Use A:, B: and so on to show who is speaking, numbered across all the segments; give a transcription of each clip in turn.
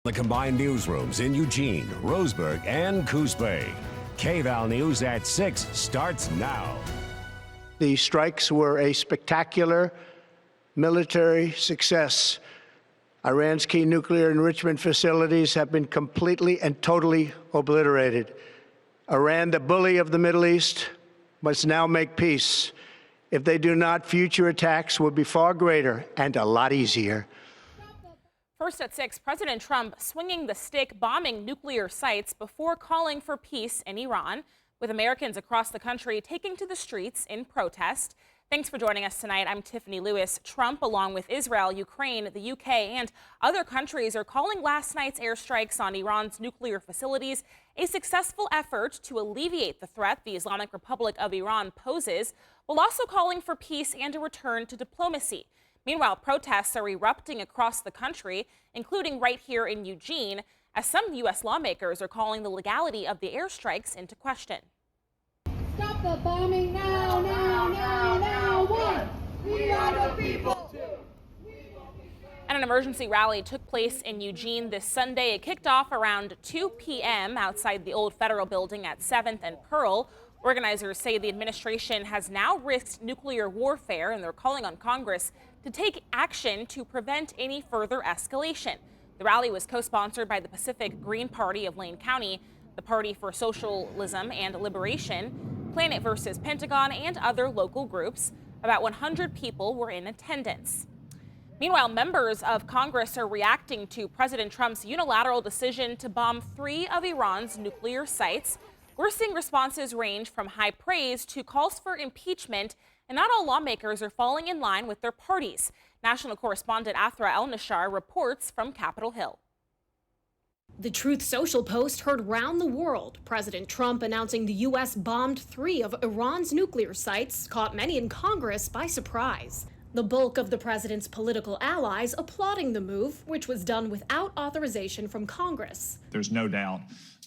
A: The combined newsrooms in Eugene, Roseburg, and Coos Bay. KVAL News at 6 starts now.
B: The strikes were a spectacular military success. Iran's key nuclear enrichment facilities have been completely and totally obliterated. Iran, the bully of the Middle East, must now make peace. If they do not, future attacks will be far greater and a lot easier.
C: First at 6, President Trump swinging the stick, bombing nuclear sites before calling for peace in Iran, with Americans across the country taking to the streets in protest. Thanks for joining us tonight. I'm Tiffany Lewis. Trump, along with Israel, Ukraine, the UK, and other countries, are calling last night's airstrikes on Iran's nuclear facilities a successful effort to alleviate the threat the Islamic Republic of Iran poses, while also calling for peace and a return to diplomacy. Meanwhile, protests are erupting across the country, including right here in Eugene, as some U.S. lawmakers are calling the legality of the airstrikes into question.
D: Stop the bombing now, now, now, now, what? We are the people.
C: And an emergency rally took place in Eugene this Sunday. It kicked off around 2 p.m. outside the old federal building at 7th and Pearl. Organizers say the administration has now risked nuclear warfare, and they're calling on Congress to take action to prevent any further escalation. The rally was co-sponsored by the Pacific Green Party of Lane County, the Party for Socialism and Liberation, Planet vs. Pentagon, and other local groups. About 100 people were in attendance. Meanwhile, members of Congress are reacting to President Trump's unilateral decision to bomb 3 of Iran's nuclear sites. We're seeing responses range from high praise to calls for impeachment, and not all lawmakers are falling in line with their parties. National correspondent Athra El-Nashar reports from Capitol Hill.
E: The Truth Social post heard round the world. President Trump announcing the U.S. bombed 3 of Iran's nuclear sites caught many in Congress by surprise. The bulk of the president's political allies applauding the move, which was done without authorization from Congress.
F: There's no doubt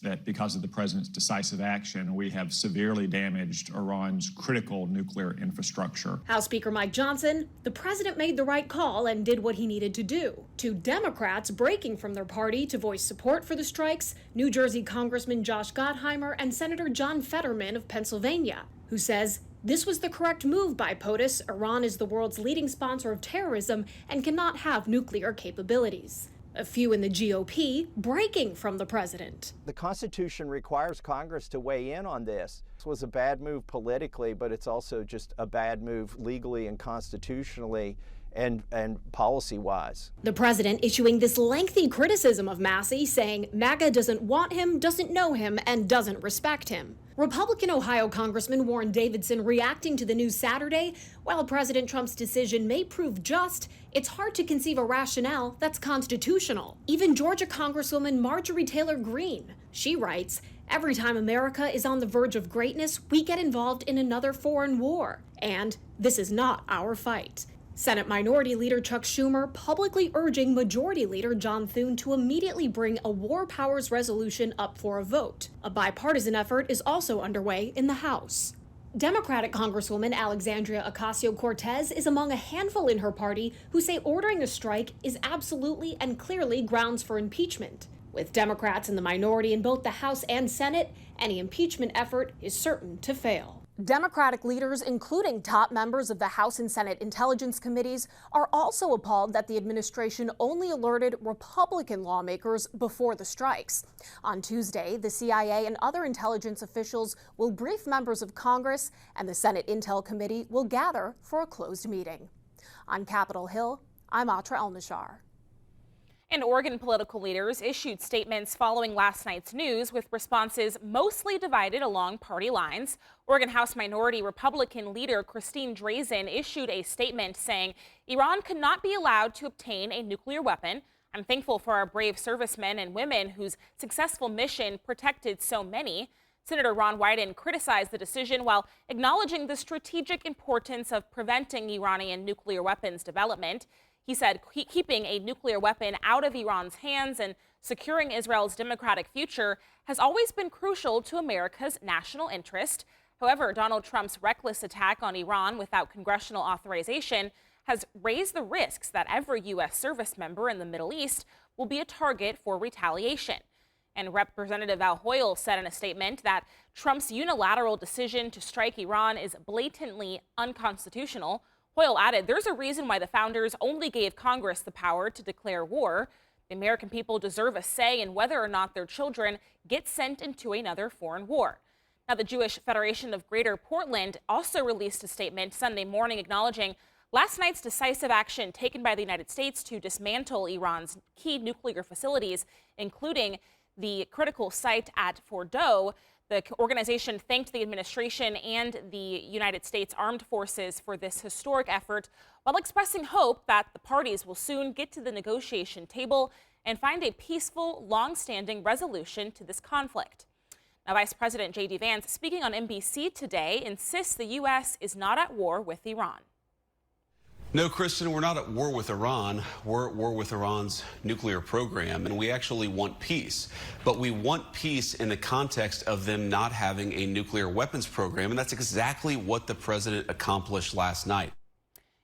F: that because of the president's decisive action, we have severely damaged Iran's critical nuclear infrastructure.
E: House Speaker Mike Johnson, the president made the right call and did what he needed to do. 2 Democrats breaking from their party to voice support for the strikes, New Jersey Congressman Josh Gottheimer and Senator John Fetterman of Pennsylvania, who says this was the correct move by POTUS. Iran is the world's leading sponsor of terrorism and cannot have nuclear capabilities. A few in the GOP breaking from the president.
G: The Constitution requires Congress to weigh in on this. This was a bad move politically, but it's also just a bad move legally and constitutionally and policy-wise.
E: The president issuing this lengthy criticism of Massey, saying MAGA doesn't want him, doesn't know him, and doesn't respect him. Republican Ohio Congressman Warren Davidson reacting to the news Saturday, while President Trump's decision may prove just, it's hard to conceive a rationale that's constitutional. Even Georgia Congresswoman Marjorie Taylor Greene, she writes, every time America is on the verge of greatness, we get involved in another foreign war. And this is not our fight. Senate Minority Leader Chuck Schumer publicly urging Majority Leader John Thune to immediately bring a war powers resolution up for a vote. A bipartisan effort is also underway in the House. Democratic Congresswoman Alexandria Ocasio-Cortez is among a handful in her party who say ordering a strike is absolutely and clearly grounds for impeachment. With Democrats in the minority in both the House and Senate, any impeachment effort is certain to fail. Democratic leaders, including top members of the House and Senate Intelligence Committees, are also appalled that the administration only alerted Republican lawmakers before the strikes. On Tuesday, the CIA and other intelligence officials will brief members of Congress, and the Senate Intel Committee will gather for a closed meeting. On Capitol Hill, I'm Atra El-Nashar.
C: And Oregon political leaders issued statements following last night's news, with responses mostly divided along party lines. Oregon House Minority Republican leader Christine Drazan issued a statement saying Iran could not be allowed to obtain a nuclear weapon. I'm thankful for our brave servicemen and women whose successful mission protected so many. Senator Ron Wyden criticized the decision while acknowledging the strategic importance of preventing Iranian nuclear weapons development. He said keeping a nuclear weapon out of Iran's hands and securing Israel's democratic future has always been crucial to America's national interest. However, Donald Trump's reckless attack on Iran without congressional authorization has raised the risks that every U.S. service member in the Middle East will will be a target for retaliation. And Representative Al Hoyle said in a statement that Trump's unilateral decision to strike Iran is blatantly unconstitutional. Hoyle added, there's a reason why the founders only gave Congress the power to declare war. The American people deserve a say in whether or not their children get sent into another foreign war. Now, the Jewish Federation of Greater Portland also released a statement Sunday morning acknowledging last night's decisive action taken by the United States to dismantle Iran's key nuclear facilities, including the critical site at Fordo. The organization thanked the administration and the United States Armed Forces for this historic effort, while expressing hope that the parties will soon get to the negotiation table and find a peaceful, long-standing resolution to this conflict. Now, Vice President J.D. Vance, speaking on NBC today, insists the U.S. is not at war with Iran.
H: No, Kristen, we're not at war with Iran. We're at war with Iran's nuclear program, and we actually want peace. But we want peace in the context of them not having a nuclear weapons program, and that's exactly what the president accomplished last night.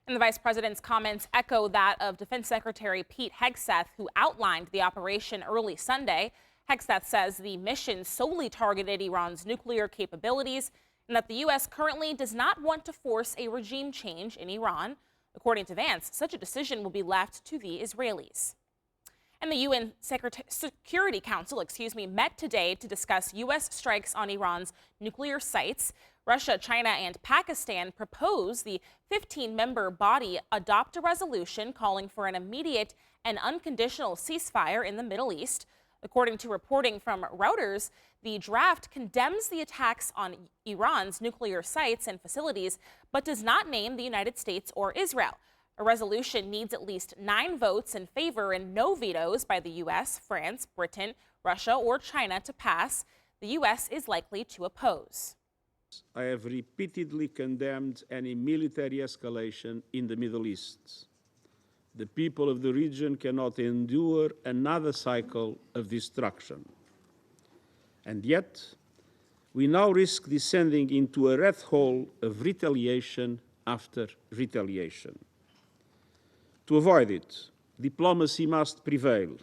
C: And the vice president's comments echo that of Defense Secretary Pete Hegseth, who outlined the operation early Sunday. Hegseth says the mission solely targeted Iran's nuclear capabilities and that the U.S. currently does not want to force a regime change in Iran. According to Vance, such a decision will be left to the Israelis. And the UN Security Council, met today to discuss U.S. strikes on Iran's nuclear sites. Russia, China, and Pakistan propose the 15-member body adopt a resolution calling for an immediate and unconditional ceasefire in the Middle East. According to reporting from Reuters, the draft condemns the attacks on Iran's nuclear sites and facilities, but does not name the United States or Israel. A resolution needs at least 9 votes in favor and no vetoes by the U.S., France, Britain, Russia, or China to pass. The U.S. is likely to oppose.
I: I have repeatedly condemned any military escalation in the Middle East. The people of the region cannot endure another cycle of destruction. And yet, we now risk descending into a rat hole of retaliation after retaliation. To avoid it, diplomacy must prevail.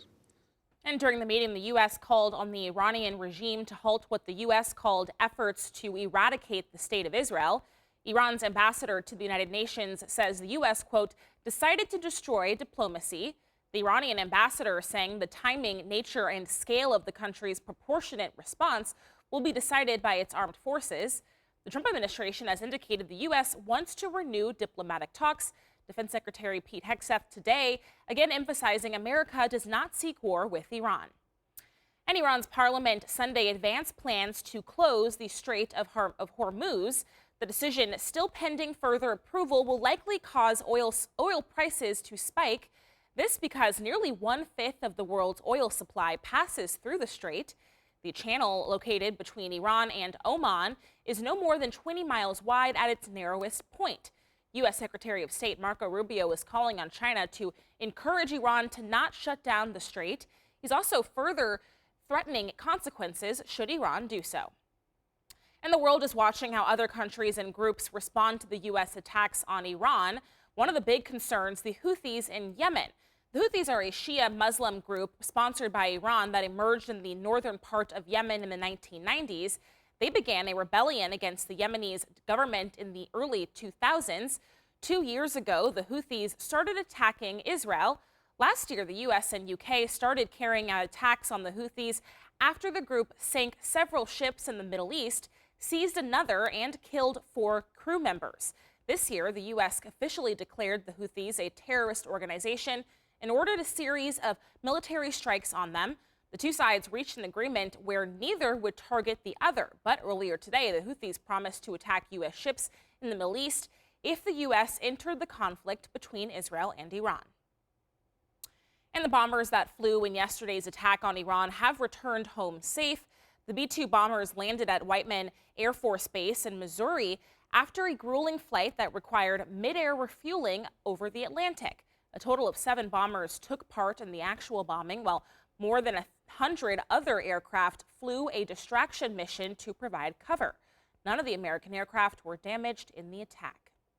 C: And during the meeting, the U.S. called on the Iranian regime to halt what the U.S. called efforts to eradicate the state of Israel. Iran's ambassador to the United Nations says the U.S., quote, decided to destroy diplomacy. The Iranian ambassador saying the timing, nature, and scale of the country's proportionate response will be decided by its armed forces. The Trump administration has indicated the U.S. wants to renew diplomatic talks. Defense Secretary Pete Hegseth today again emphasizing America does not seek war with Iran. And Iran's parliament Sunday advanced plans to close the Strait of Hormuz. The decision, still pending further approval, will likely cause oil prices to spike. This because nearly 1/5 of the world's oil supply passes through the strait. The channel, located between Iran and Oman, is no more than 20 miles wide at its narrowest point. U.S. Secretary of State Marco Rubio is calling on China to encourage Iran to not shut down the strait. He's also further threatening consequences should Iran do so. And the world is watching how other countries and groups respond to the U.S. attacks on Iran. One of the big concerns, the Houthis in Yemen. The Houthis are a Shia Muslim group sponsored by Iran that emerged in the northern part of Yemen in the 1990s. They began a rebellion against the Yemeni government in the early 2000s. 2 years ago, the Houthis started attacking Israel. Last year, the U.S. and UK started carrying out attacks on the Houthis after the group sank several ships in the Middle East, seized another, and killed 4 crew members. This year, the U.S. officially declared the Houthis a terrorist organization and ordered a series of military strikes on them. The two sides reached an agreement where neither would target the other. But earlier today, the Houthis promised to attack U.S. ships in the Middle East if the U.S. entered the conflict between Israel and Iran. And the bombers that flew in yesterday's attack on Iran have returned home safe. The B-2 bombers landed at Whiteman Air Force Base in Missouri after a grueling flight that required mid-air refueling over the Atlantic. A total of 7 bombers took part in the actual bombing, while more than 100 other aircraft flew a distraction mission to provide cover. None of the American aircraft were damaged in the attack.